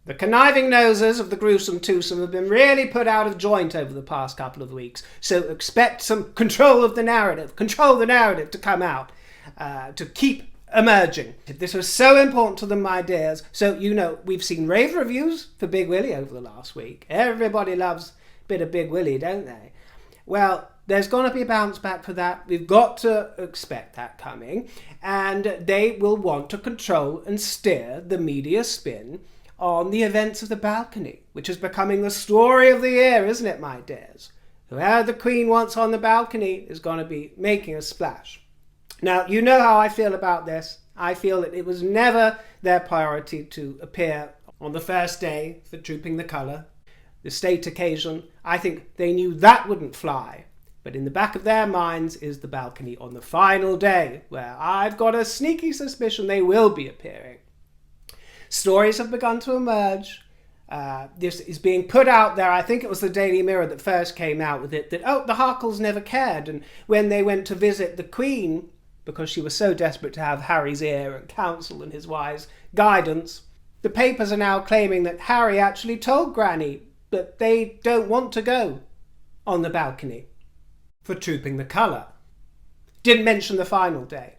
The conniving noses of the gruesome twosome have been really put out of joint over the past couple of weeks, so expect some control of the narrative to come out, to keep emerging. This was so important to them, my dears. So, we've seen rave reviews for Big Willie over the last week. Everybody loves a bit of Big Willie, don't they? Well, there's going to be a bounce back for that. We've got to expect that coming. And they will want to control and steer the media spin on the events of the balcony, which is becoming the story of the year, isn't it, my dears? Whoever the Queen wants on the balcony is going to be making a splash. Now, you know how I feel about this. I feel that it was never their priority to appear on the first day for Trooping the Colour, the state occasion. I think they knew that wouldn't fly. But in the back of their minds is the balcony on the final day, where I've got a sneaky suspicion they will be appearing. Stories have begun to emerge. This is being put out there. I think it was the Daily Mirror that first came out with it, that, the Harkles never cared. And when they went to visit the Queen, because she was so desperate to have Harry's ear and counsel and his wise guidance, the papers are now claiming that Harry actually told Granny that they don't want to go on the balcony for Trooping the Colour. Didn't mention the final day.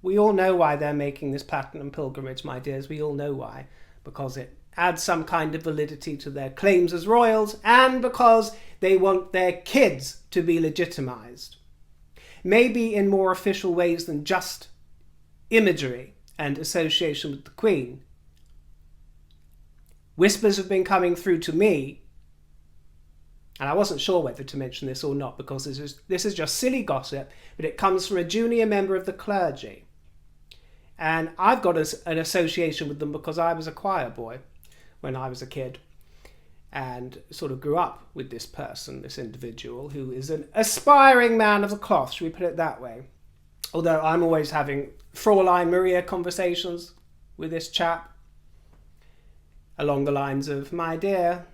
We all know why they're making this platinum pilgrimage, my dears. We all know why. Because it adds some kind of validity to their claims as royals, and because they want their kids to be legitimised. Maybe in more official ways than just imagery and association with the Queen. Whispers have been coming through to me, and I wasn't sure whether to mention this or not, because this is just silly gossip, but it comes from a junior member of the clergy. And I've got an association with them because I was a choir boy when I was a kid, and sort of grew up with this person, this individual, who is an aspiring man of the cloth, should we put it that way? Although I'm always having Fraulein Maria conversations with this chap, along the lines of, my dear,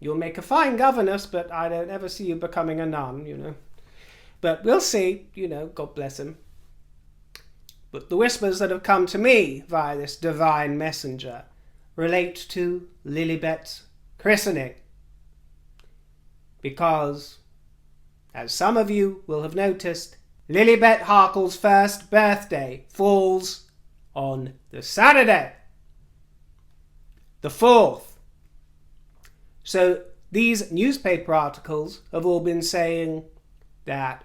you'll make a fine governess, but I don't ever see you becoming a nun, But we'll see, God bless him. But the whispers that have come to me via this divine messenger relate to Lilibet's christening. Because, as some of you will have noticed, Lilibet Harkle's first birthday falls on the Saturday, the 4th. So these newspaper articles have all been saying that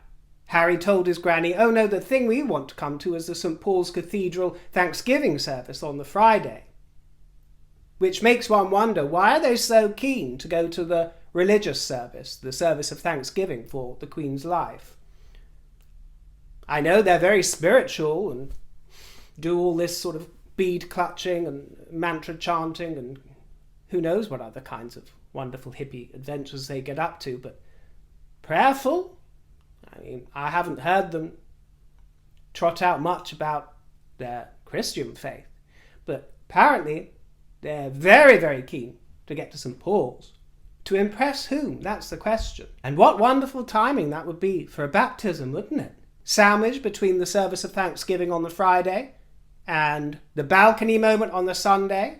Harry told his granny, oh no, the thing we want to come to is the St. Paul's Cathedral Thanksgiving service on the Friday. Which makes one wonder, why are they so keen to go to the religious service, the service of Thanksgiving for the Queen's life? I know they're very spiritual and do all this sort of bead clutching and mantra chanting and who knows what other kinds of wonderful hippie adventures they get up to, but prayerful? I mean, I haven't heard them trot out much about their Christian faith, but apparently they're very, very keen to get to St. Paul's. To impress whom? That's the question. And what wonderful timing that would be for a baptism, wouldn't it? Sandwiched between the service of Thanksgiving on the Friday and the balcony moment on the Sunday.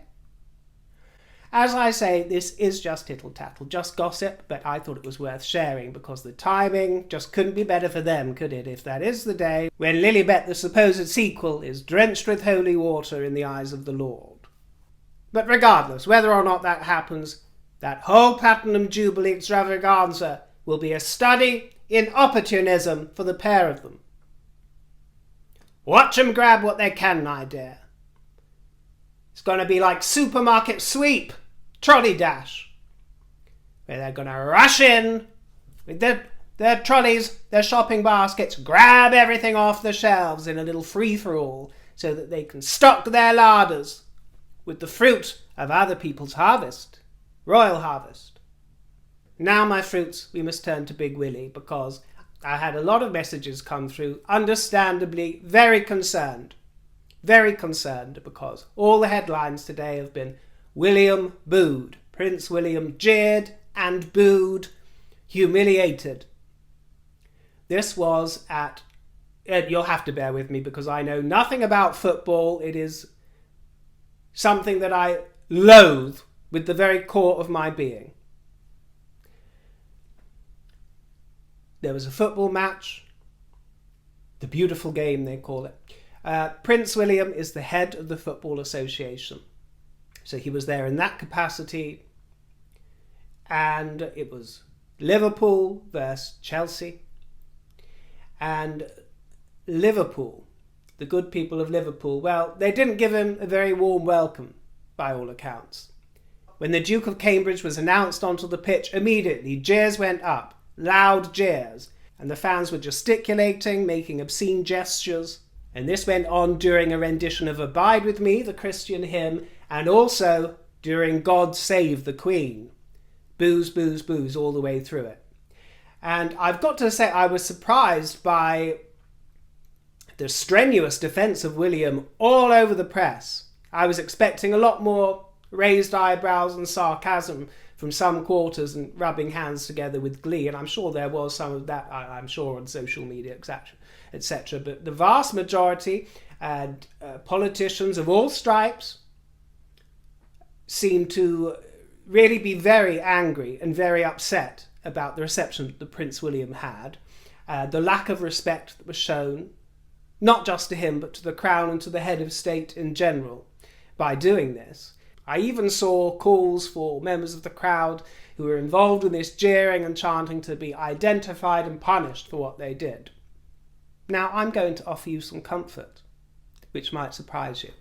As I say, this is just tittle-tattle, just gossip, but I thought it was worth sharing because the timing just couldn't be better for them, could it? If that is the day when Lilibet, the supposed sequel, is drenched with holy water in the eyes of the Lord. But regardless, whether or not that happens, that whole Platinum Jubilee extravaganza will be a study in opportunism for the pair of them. Watch them grab what they can, my dear. It's going to be like supermarket sweep, trolley dash, where they're going to rush in with their trolleys, their shopping baskets, grab everything off the shelves in a little free-for-all so that they can stock their larders with the fruit of other people's harvest, royal harvest. Now, my fruits, we must turn to Big Willie, because I had a lot of messages come through, understandably very concerned, because all the headlines today have been William booed, Prince William jeered and booed, humiliated. This was at, you'll have to bear with me because I know nothing about football. It is something that I loathe with the very core of my being. There was a football match, the beautiful game they call it. Prince William is the head of the Football Association. So he was there in that capacity, and it was Liverpool versus Chelsea. And Liverpool, the good people of Liverpool, well, they didn't give him a very warm welcome, by all accounts. When the Duke of Cambridge was announced onto the pitch, immediately jeers went up, loud jeers, and the fans were gesticulating, making obscene gestures. And this went on during a rendition of Abide With Me, the Christian hymn, and also during God Save the Queen. Boos, boos, boos all the way through it. And I've got to say, I was surprised by the strenuous defence of William all over the press. I was expecting a lot more raised eyebrows and sarcasm from some quarters and rubbing hands together with glee, and I'm sure there was some of that, I'm sure, on social media, etc. But the vast majority, and politicians of all stripes, seem to really be very angry and very upset about the reception that Prince William had, the lack of respect that was shown, not just to him, but to the Crown and to the head of state in general by doing this. I even saw calls for members of the crowd who were involved in this jeering and chanting to be identified and punished for what they did. Now, I'm going to offer you some comfort, which might surprise you.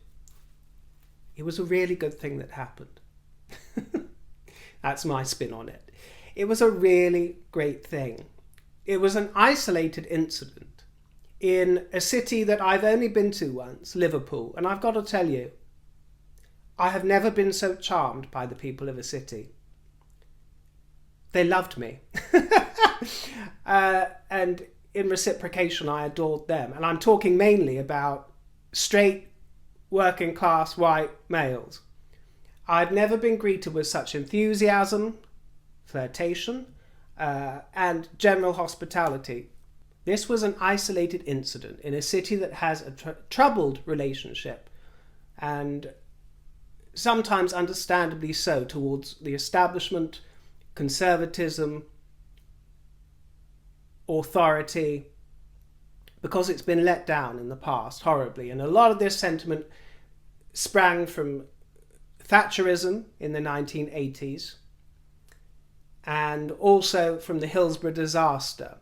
It was a really good thing that happened. That's my spin on it. It was a really great thing. It was an isolated incident in a city that I've only been to once, Liverpool, and I've got to tell you, I have never been so charmed by the people of a city. They loved me. And in reciprocation, I adored them. And I'm talking mainly about straight, working class, white males. I've never been greeted with such enthusiasm, flirtation, and general hospitality. This was an isolated incident in a city that has a troubled relationship, and sometimes understandably so, towards the establishment, conservatism, authority, because it's been let down in the past horribly. And a lot of this sentiment sprang from Thatcherism in the 1980s, and also from the Hillsborough disaster,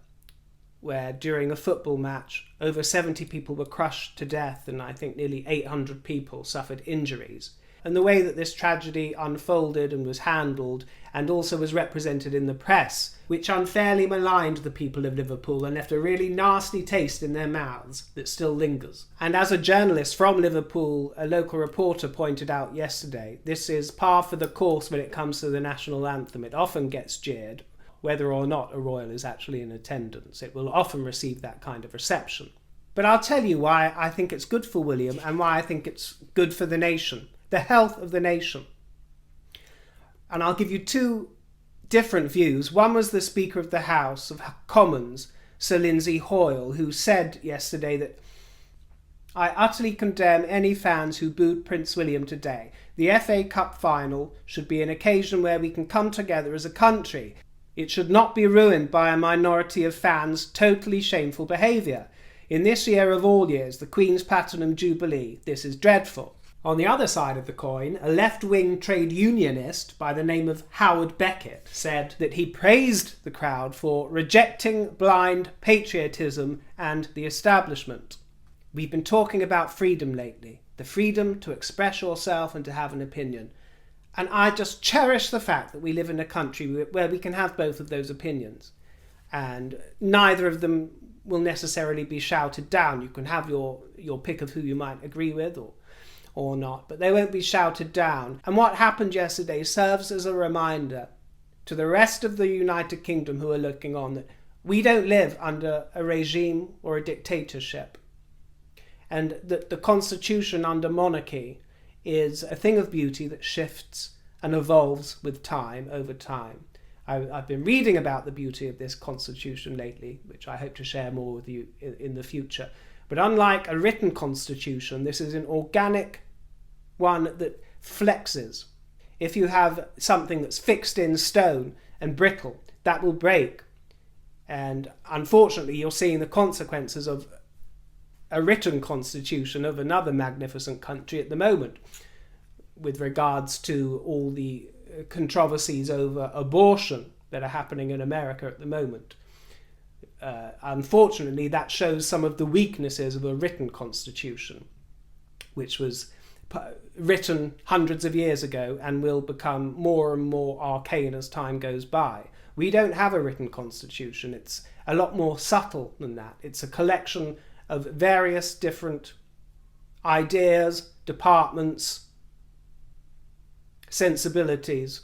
where during a football match over 70 people were crushed to death and I think nearly 800 people suffered injuries. And the way that this tragedy unfolded and was handled, and also was represented in the press, which unfairly maligned the people of Liverpool and left a really nasty taste in their mouths that still lingers. And as a journalist from Liverpool, a local reporter pointed out yesterday, this is par for the course when it comes to the national anthem. It often gets jeered, whether or not a royal is actually in attendance. It will often receive that kind of reception. But I'll tell you why I think it's good for William and why I think it's good for the nation. The health of the nation. And I'll give you two different views. One was the Speaker of the House of Commons, Sir Lindsay Hoyle, who said yesterday that I utterly condemn any fans who booed Prince William today. The FA Cup final should be an occasion where we can come together as a country. It should not be ruined by a minority of fans' totally shameful behaviour. In this year of all years, the Queen's Platinum Jubilee, this is dreadful. On the other side of the coin, a left-wing trade unionist by the name of Howard Beckett said that he praised the crowd for rejecting blind patriotism and the establishment. We've been talking about freedom lately, the freedom to express yourself and to have an opinion. And I just cherish the fact that we live in a country where we can have both of those opinions. And neither of them will necessarily be shouted down. You can have your pick of who you might agree with or not, but they won't be shouted down. And what happened yesterday serves as a reminder to the rest of the United Kingdom who are looking on that we don't live under a regime or a dictatorship, and that the constitution under monarchy is a thing of beauty that shifts and evolves with time, over time. I've been reading about the beauty of this constitution lately, which I hope to share more with you in the future. But unlike a written constitution, this is an organic one that flexes. If you have something that's fixed in stone and brittle, that will break. And unfortunately, you're seeing the consequences of a written constitution of another magnificent country at the moment, with regards to all the controversies over abortion that are happening in America at the moment. Unfortunately, that shows some of the weaknesses of a written constitution, which was written hundreds of years ago and will become more and more arcane as time goes by. We don't have a written constitution. It's a lot more subtle than that. It's a collection of various different ideas, departments, sensibilities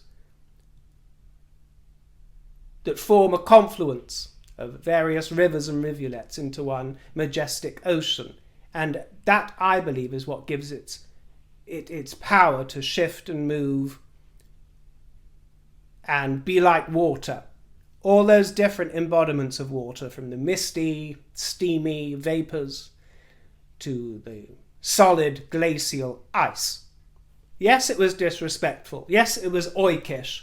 that form a confluence of various rivers and rivulets into one majestic ocean. And that, I believe, is what gives its power to shift and move and be like water. All those different embodiments of water, from the misty, steamy vapours to the solid glacial ice. Yes, it was disrespectful. Yes, it was oikish.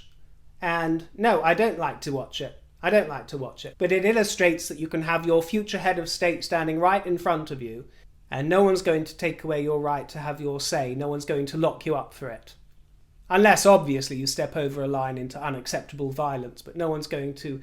And no, I don't like to watch it. But it illustrates that you can have your future head of state standing right in front of you, and no one's going to take away your right to have your say. No one's going to lock you up for it. Unless, obviously, you step over a line into unacceptable violence, but no one's going to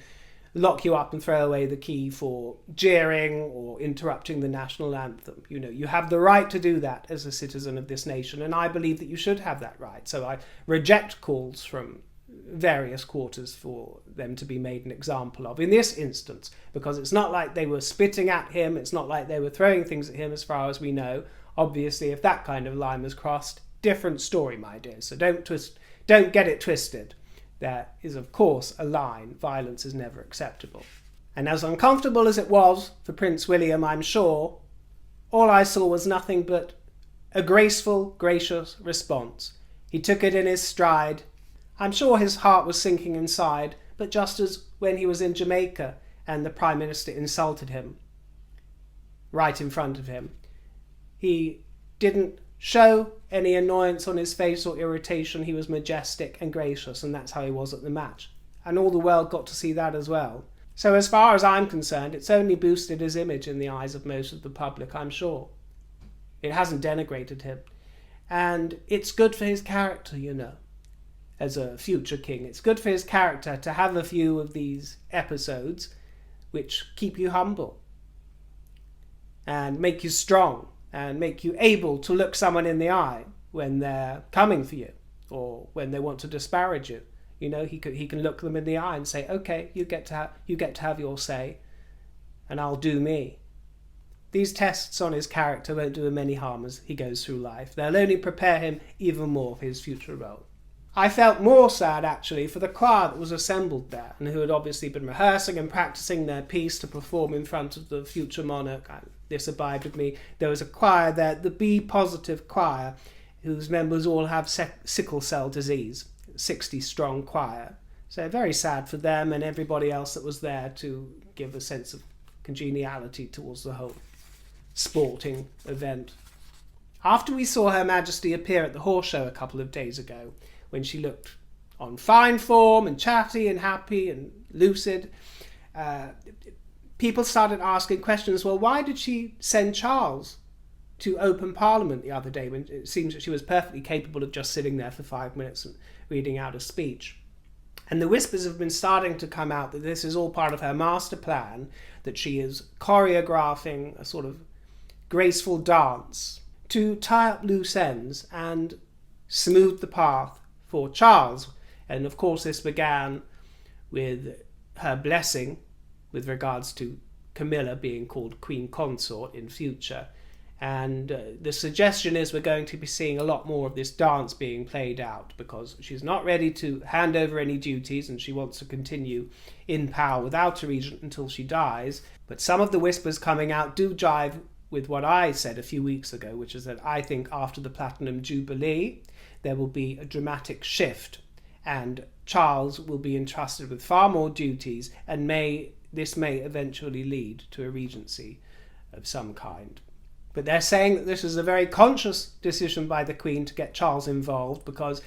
lock you up and throw away the key for jeering or interrupting the national anthem. You know, you have the right to do that as a citizen of this nation, and I believe that you should have that right. So I reject calls from various quarters for them to be made an example of in this instance, because it's not like they were spitting at him, it's not like they were throwing things at him as far as we know. Obviously, if that kind of line was crossed, different story, my dear. So don't get it twisted. There is, of course, a line. Violence is never acceptable. And as uncomfortable as it was for Prince William, I'm sure, all I saw was nothing but a graceful, gracious response. He took it in his stride. I'm sure his heart was sinking inside, but just as when he was in Jamaica and the Prime Minister insulted him right in front of him, he didn't show any annoyance on his face or irritation. He was majestic and gracious, and that's how he was at the match. And all the world got to see that as well. So as far as I'm concerned, it's only boosted his image in the eyes of most of the public, I'm sure. It hasn't denigrated him. And it's good for his character, you know, as a future king. It's good for his character to have a few of these episodes which keep you humble and make you strong and make you able to look someone in the eye when they're coming for you or when they want to disparage you. You know, he can look them in the eye and say, okay, you get to have your say, and I'll do me. These tests on his character won't do him any harm as he goes through life. They'll only prepare him even more for his future role. I felt more sad, actually, for the choir that was assembled there and who had obviously been rehearsing and practicing their piece to perform in front of the future monarch. This abided with me. There was a choir there, the B positive choir, whose members all have sickle cell disease, 60-strong choir. So very sad for them and everybody else that was there to give a sense of congeniality towards the whole sporting event. After we saw Her Majesty appear at the horse show a couple of days ago, when she looked on fine form and chatty and happy and lucid, people started asking questions. Well, why did she send Charles to open Parliament the other day when it seems that she was perfectly capable of just sitting there for 5 minutes and reading out a speech? And the whispers have been starting to come out that this is all part of her master plan, that she is choreographing a sort of graceful dance to tie up loose ends and smooth the path for Charles. And of course this began with her blessing with regards to Camilla being called Queen Consort in future. And the suggestion is we're going to be seeing a lot more of this dance being played out, because she's not ready to hand over any duties and she wants to continue in power without a regent until she dies. But some of the whispers coming out do jive with what I said a few weeks ago, which is that I think after the Platinum Jubilee there will be a dramatic shift and Charles will be entrusted with far more duties, and this may eventually lead to a regency of some kind. But they're saying that this is a very conscious decision by the Queen to get Charles involved, because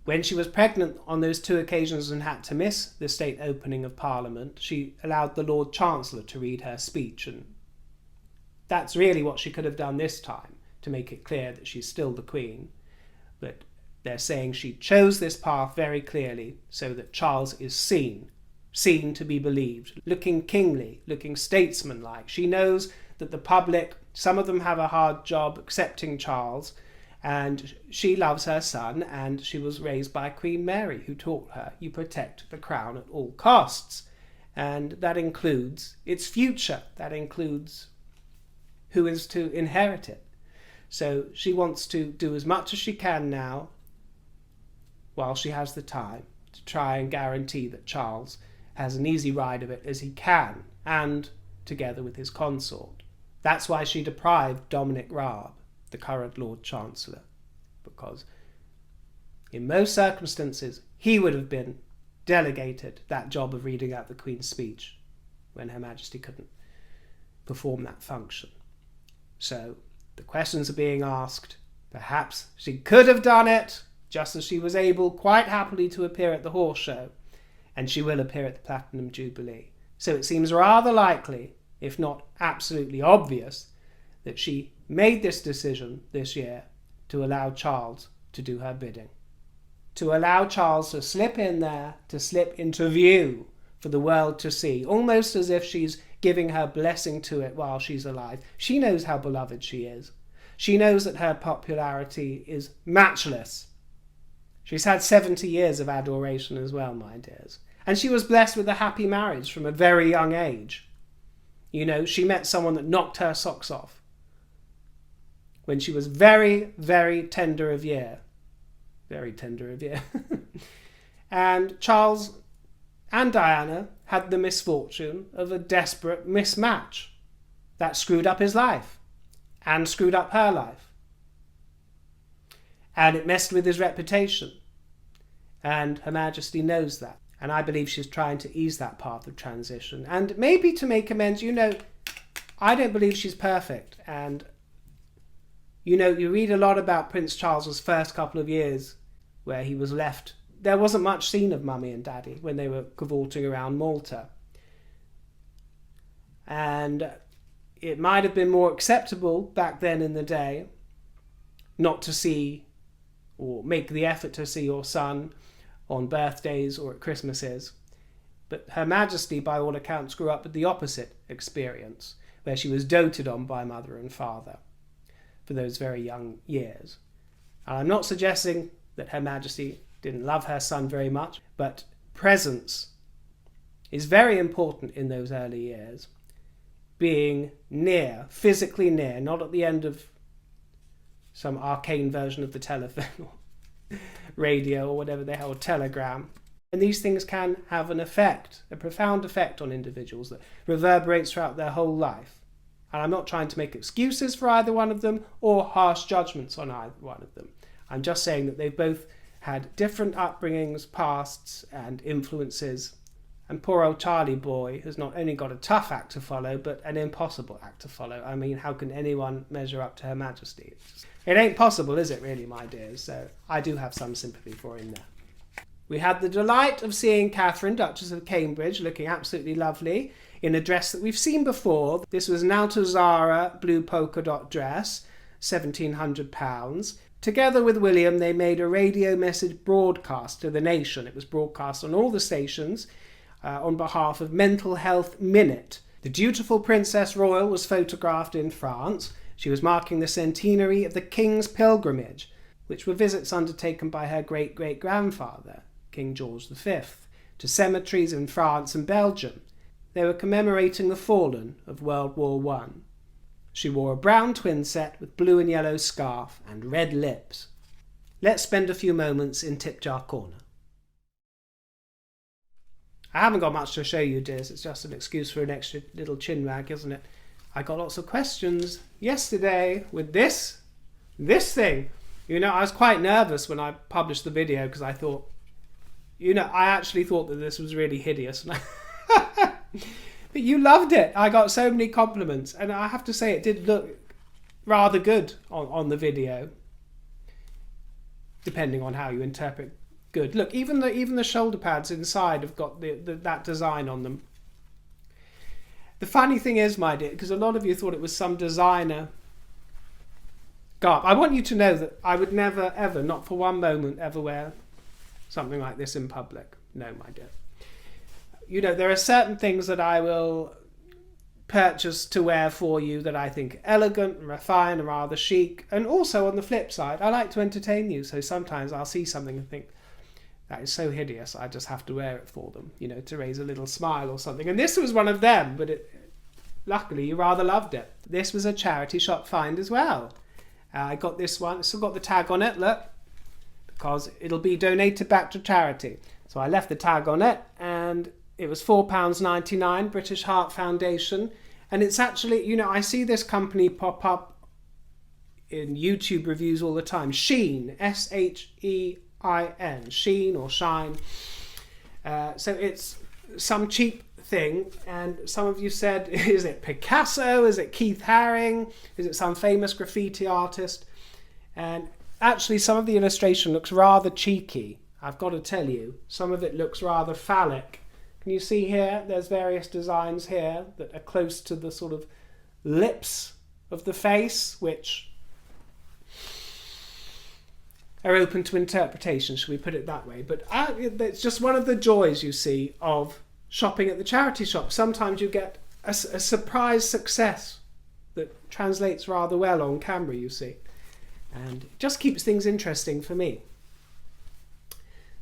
when she was pregnant on those 2 occasions and had to miss the state opening of Parliament, she allowed the Lord Chancellor to read her speech, and that's really what she could have done this time, to make it clear that she's still the Queen. But they're saying she chose this path very clearly so that Charles is seen to be believed, looking kingly, looking statesmanlike. She knows that the public, some of them have a hard job accepting Charles, and she loves her son, and she was raised by Queen Mary, who taught her you protect the crown at all costs. And that includes its future, that includes who is to inherit it. So she wants to do as much as she can now, while she has the time, to try and guarantee that Charles has an easy ride of it as he can, and together with his consort. That's why she deprived Dominic Raab, the current Lord Chancellor, because in most circumstances he would have been delegated that job of reading out the Queen's speech when Her Majesty couldn't perform that function. So the questions are being asked. Perhaps she could have done it, just as she was able quite happily to appear at the horse show, and she will appear at the Platinum Jubilee. So it seems rather likely, if not absolutely obvious, that she made this decision this year to allow Charles to do her bidding. To allow Charles to slip in there, to slip into view for the world to see, almost as if she's giving her blessing to it while she's alive. She knows how beloved she is. She knows that her popularity is matchless. She's had 70 years of adoration as well, my dears. And she was blessed with a happy marriage from a very young age. You know, she met someone that knocked her socks off when she was very, very tender of year. Very tender of year. And Charles and Diana had the misfortune of a desperate mismatch that screwed up his life and screwed up her life. And it messed with his reputation. And Her Majesty knows that. And I believe she's trying to ease that path of transition. And maybe to make amends, you know, I don't believe she's perfect. And, you know, you read a lot about Prince Charles's first couple of years where he was left. There wasn't much seen of Mummy and Daddy when they were cavorting around Malta. And it might have been more acceptable back then in the day not to see or make the effort to see your son on birthdays or at Christmases. But Her Majesty, by all accounts, grew up with the opposite experience, where she was doted on by mother and father for those very young years. And I'm not suggesting that Her Majesty didn't love her son very much, but presence is very important in those early years. Being near, physically near, not at the end of some arcane version of the telephone or radio or whatever they have, or telegram. And these things can have an effect, a profound effect on individuals that reverberates throughout their whole life. And I'm not trying to make excuses for either one of them or harsh judgments on either one of them. I'm just saying that they've both had different upbringings, pasts and influences. And poor old Charlie boy has not only got a tough act to follow, but an impossible act to follow. I mean, how can anyone measure up to Her Majesty? It ain't possible, is it really, my dears? So I do have some sympathy for him there. We had the delight of seeing Catherine, Duchess of Cambridge, looking absolutely lovely in a dress that we've seen before. This was an Altuzara blue polka dot dress, £1,700. Together with William, they made a radio message broadcast to the nation. It was broadcast on all the stations on behalf of Mental Health Minute. The dutiful Princess Royal was photographed in France. She was marking the centenary of the King's Pilgrimage, which were visits undertaken by her great-great-grandfather, King George V, to cemeteries in France and Belgium. They were commemorating the fallen of World War I. She wore a brown twin set with blue and yellow scarf and red lips. Let's spend a few moments in Tip Jar Corner. I haven't got much to show you, dears. It's just an excuse for an extra little chin wag, isn't it? I got lots of questions yesterday with this thing. You know, I was quite nervous when I published the video because I thought, you know, I actually thought that this was really hideous. But you loved it. I got so many compliments, and I have to say it did look rather good on the video, depending on how you interpret good. Look, even the shoulder pads inside have got that design on them. The funny thing is, my dear, because a lot of you thought it was some designer garb. I want you to know that I would never, ever, not for one moment, ever wear something like this in public. No, my dear. You know, there are certain things that I will purchase to wear for you that I think elegant and refined and rather chic. And also on the flip side, I like to entertain you. So sometimes I'll see something and think, that is so hideous, I just have to wear it for them, you know, to raise a little smile or something. And this was one of them, but luckily you rather loved it. This was a charity shop find as well. I got this one. It's still got the tag on it, look, because it'll be donated back to charity. So I left the tag on it, and it was £4.99, British Heart Foundation. And it's actually, you know, I see this company pop up in YouTube reviews all the time. Sheen, S-H-E-I-N, Sheen or Shine. So it's some cheap thing, and some of you said, is it Picasso? Is it Keith Haring? Is it some famous graffiti artist? And actually some of the illustration looks rather cheeky. I've got to tell you, some of it looks rather phallic. Can you see here? There's various designs here that are close to the sort of lips of the face, which are open to interpretation, should we put it that way. But it's just one of the joys, you see, of shopping at the charity shop. Sometimes you get a surprise success that translates rather well on camera, you see. And it just keeps things interesting for me.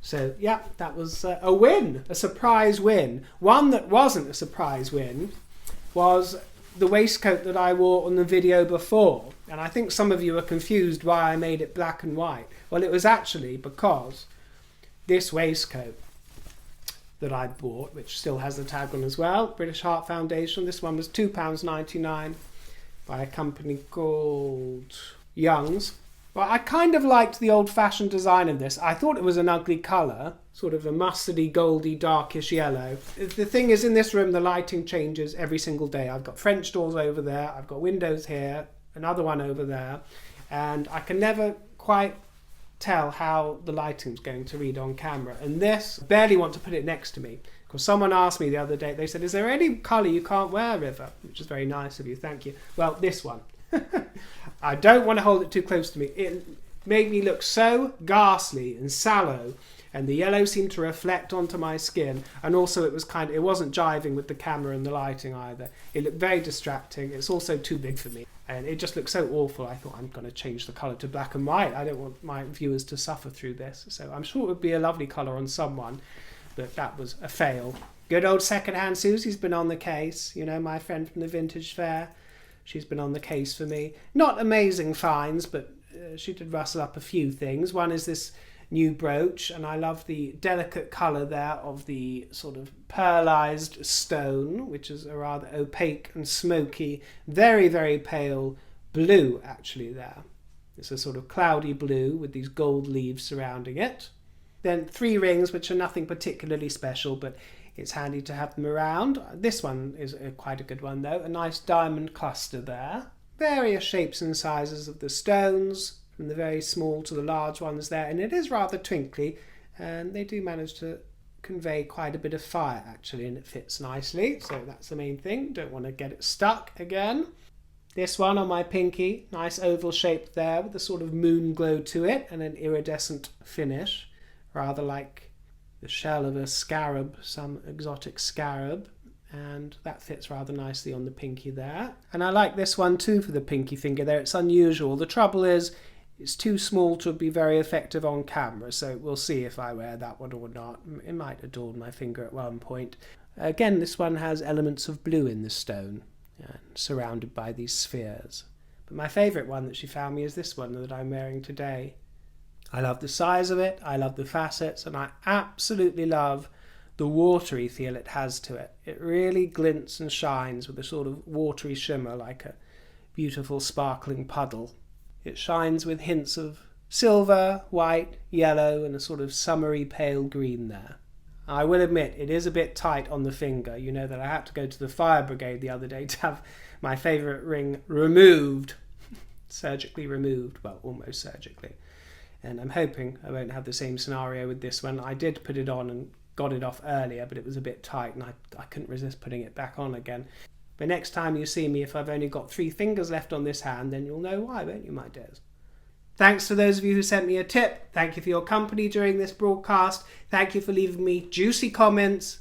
So, yeah, that was a win, a surprise win. One that wasn't a surprise win was the waistcoat that I wore on the video before. And I think some of you are confused why I made it black and white. Well, it was actually because this waistcoat that I bought, which still has the tag on as well, British Heart Foundation, this one was £2.99 by a company called Young's. Well, I kind of liked the old-fashioned design of this. I thought it was an ugly colour, sort of a mustardy, goldy, darkish yellow. The thing is, in this room, the lighting changes every single day. I've got French doors over there, I've got windows here, another one over there, and I can never quite tell how the lighting's going to read on camera. And this, I barely want to put it next to me, because someone asked me the other day, they said, is there any colour you can't wear, River? Which is very nice of you, thank you. Well, this one. I don't want to hold it too close to me. It made me look so ghastly and sallow, and the yellow seemed to reflect onto my skin, and also it wasn't jiving with the camera and the lighting either. It looked very distracting. It's also too big for me, and it just looked so awful. I thought, I'm going to change the colour to black and white. I don't want my viewers to suffer through this. So I'm sure it would be a lovely colour on someone, but that was a fail. Good old second-hand Susie's been on the case, you know, my friend from the Vintage Fair. She's been on the case for me. Not amazing finds, but she did rustle up a few things. One is this new brooch, and I love the delicate colour there of the sort of pearlised stone, which is a rather opaque and smoky, very, very pale blue, actually, there. It's a sort of cloudy blue with these gold leaves surrounding it. Then 3 rings, which are nothing particularly special, but it's handy to have them around. This one is quite a good one, though. A nice diamond cluster there. Various shapes and sizes of the stones, from the very small to the large ones there. And it is rather twinkly, and they do manage to convey quite a bit of fire, actually, and it fits nicely. So that's the main thing. Don't want to get it stuck again. This one on my pinky, nice oval shape there with a sort of moon glow to it and an iridescent finish, rather like the shell of a scarab, some exotic scarab, and that fits rather nicely on the pinky there. And I like this one too for the pinky finger there. It's unusual. The trouble is it's too small to be very effective on camera, so we'll see if I wear that one or not. It might adorn my finger at one point. Again, this one has elements of blue in the stone, and surrounded by these spheres. But my favourite one that she found me is this one that I'm wearing today. I love the size of it, I love the facets, and I absolutely love the watery feel it has to it. It really glints and shines with a sort of watery shimmer, like a beautiful sparkling puddle. It shines with hints of silver, white, yellow, and a sort of summery pale green there. I will admit, it is a bit tight on the finger. You know that I had to go to the fire brigade the other day to have my favourite ring removed. Surgically removed. Well, almost surgically. And I'm hoping I won't have the same scenario with this one. I did put it on and got it off earlier, but it was a bit tight and I couldn't resist putting it back on again. But next time you see me, if I've only got 3 fingers left on this hand, then you'll know why, won't you, my dears? Thanks to those of you who sent me a tip. Thank you for your company during this broadcast. Thank you for leaving me juicy comments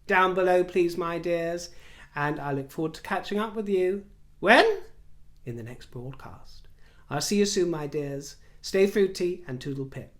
down below, please, my dears. And I look forward to catching up with you. When? In the next broadcast. I'll see you soon, my dears. Stay fruity and toodle pip.